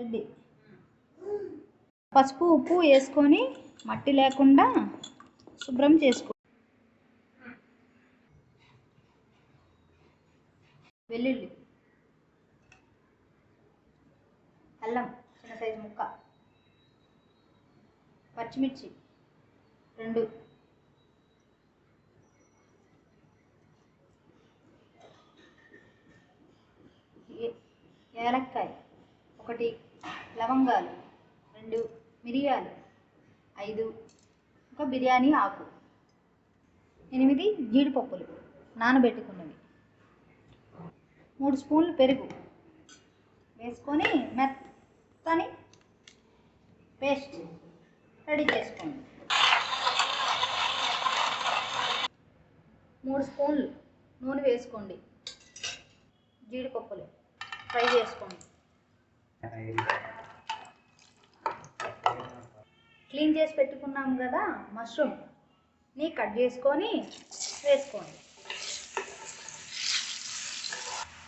Ready. పసుపు ఉప్పు వేసుకొని మట్టి లేకుండా శుభ్రం చేసుకో. వెల్లుల్లి, అల్లం చిన్న సైజు ముక్క, పచ్చిమిర్చి 2, ఏలక్కాయ 1, లవంగాలు 2, మిరియాలు 5, ఒక బిర్యానీ ఆకు 8 జీడిపప్పులు నానబెట్టుకున్నవి, 3 స్పూన్లు పెరుగు వేసుకొని మెత్తని పేస్ట్ రెడీ చేసుకోండి. 3 స్పూన్లు నూనె వేసుకోండి. జీడిపప్పులు ఫ్రై చేసుకోండి. క్లీన్ చేసి పెట్టుకున్నాం కదా మష్రూమ్ని కట్ చేసుకొని వేసుకోండి.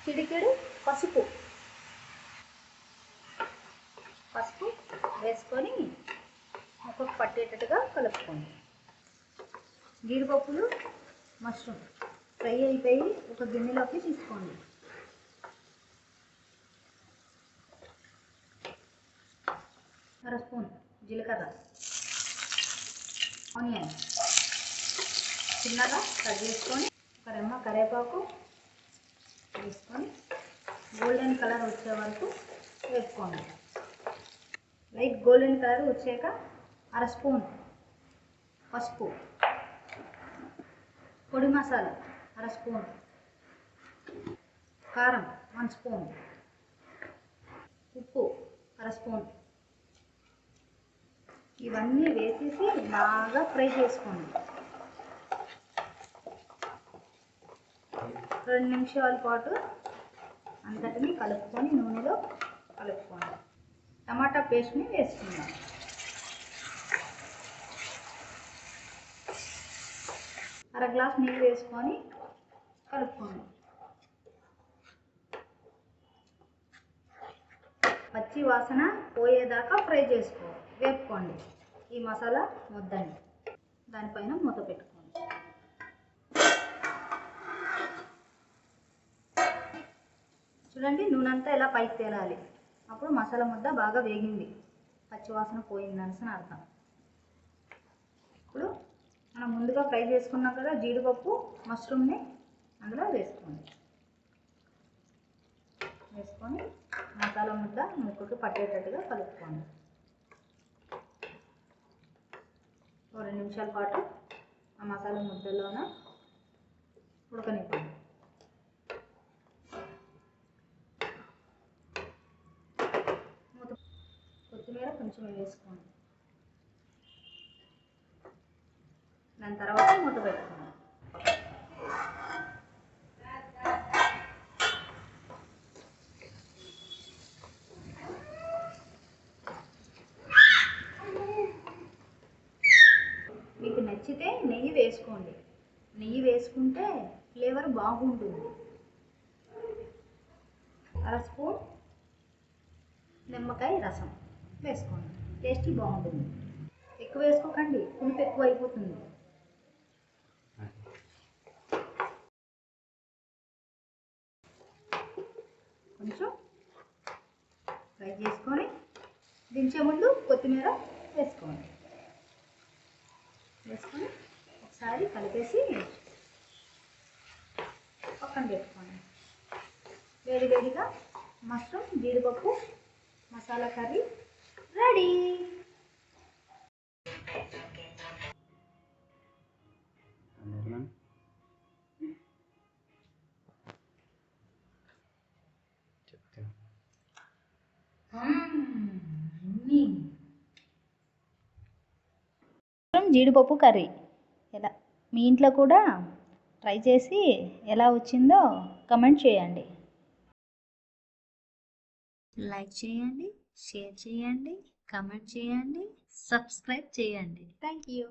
చిటికెడు పసుపు వేసుకొని ముక్కకు పట్టేటట్టుగా కలుపుకోండి. జీడిపప్పులు మష్రూమ్ ఫ్రై అయిపోయి ఒక గిన్నెలోకి తీసుకోండి. అర స్పూన్ జీలకర్ర, ఆనియన్ చిన్నగా కట్ చేసుకొని, ఒక రెమ్మ కరివేపాకు వేసుకొని గోల్డెన్ కలర్ వచ్చే వరకు వేసుకోండి. లైట్ గోల్డెన్ కలర్ వచ్చాక అర స్పూన్ పసుపు, పొడి మసాలా అర స్పూన్, కారం 1 స్పూన్, ఉప్పు అర స్పూన్, ఇవన్నీ వేసేసి బాగా ఫ్రై చేసుకోండి. 2 నిమిషాల పాటు అంతటిని కలుపుకొని నూనెలో కలుపుకోండి. టమాటా పేస్ట్ని వేసుకుందాం. అర గ్లాస్ నీళ్ళు వేసుకొని కలుపుకోండి. పచ్చి వాసన పోయేదాకా ఫ్రై వేపుకోండి. ఈ మసాలా ముద్దని దానిపైన మూత పెట్టుకోండి. చూడండి, నూనె అంతా ఇలా పైకి తేలాలి. అప్పుడు మసాలా ముద్ద బాగా వేగింది, పచ్చివాసన పోయిందని అర్థం. ఇప్పుడు మనం ముందుగా ఫ్రై చేసుకున్నాం కదా జీడిపప్పు మష్రూమ్ని అందులో వేసుకోండి. వేసుకొని మసాలా ముద్ద ముక్కకి పట్టేటట్టుగా కలుపుకోండి. 2 నిమిషాల పాటు ఆ మసాలా ముద్దలోన ఉడకనివ్వండి. కొత్తిమీర కొంచెం వేసుకోండి. దాని తర్వాత మూత పెట్టుకోండి. మీకు నచ్చితే నెయ్యి వేసుకోండి. నెయ్యి వేసుకుంటే ఫ్లేవర్ బాగుంటుంది. అర స్పూన్ నిమ్మకాయ రసం వేసుకోండి, టేస్ట్ బాగుంటుంది. ఎక్కువ వేసుకోకండి, పులుపు ఎక్కువ అయిపోతుంది. కొంచెం ఫ్రై చేసుకొని దించే ముందు కొత్తిమీర వేసుకోండి. వేసుకొని ఒకసారి కలిపేసి పక్కన పెట్టుకోండి. వేడివేడిగా మష్రూమ్ జీడిపప్పు మసాలా కర్రీ రెడీ. జీడిపప్పు కర్రీ ఎలా మీ ఇంట్లో కూడా ట్రై చేసి ఎలా వచ్చిందో కమెంట్ చేయండి. లైక్ చేయండి, షేర్ చేయండి, కమెంట్ చేయండి, సబ్స్క్రైబ్ చేయండి. Thank you.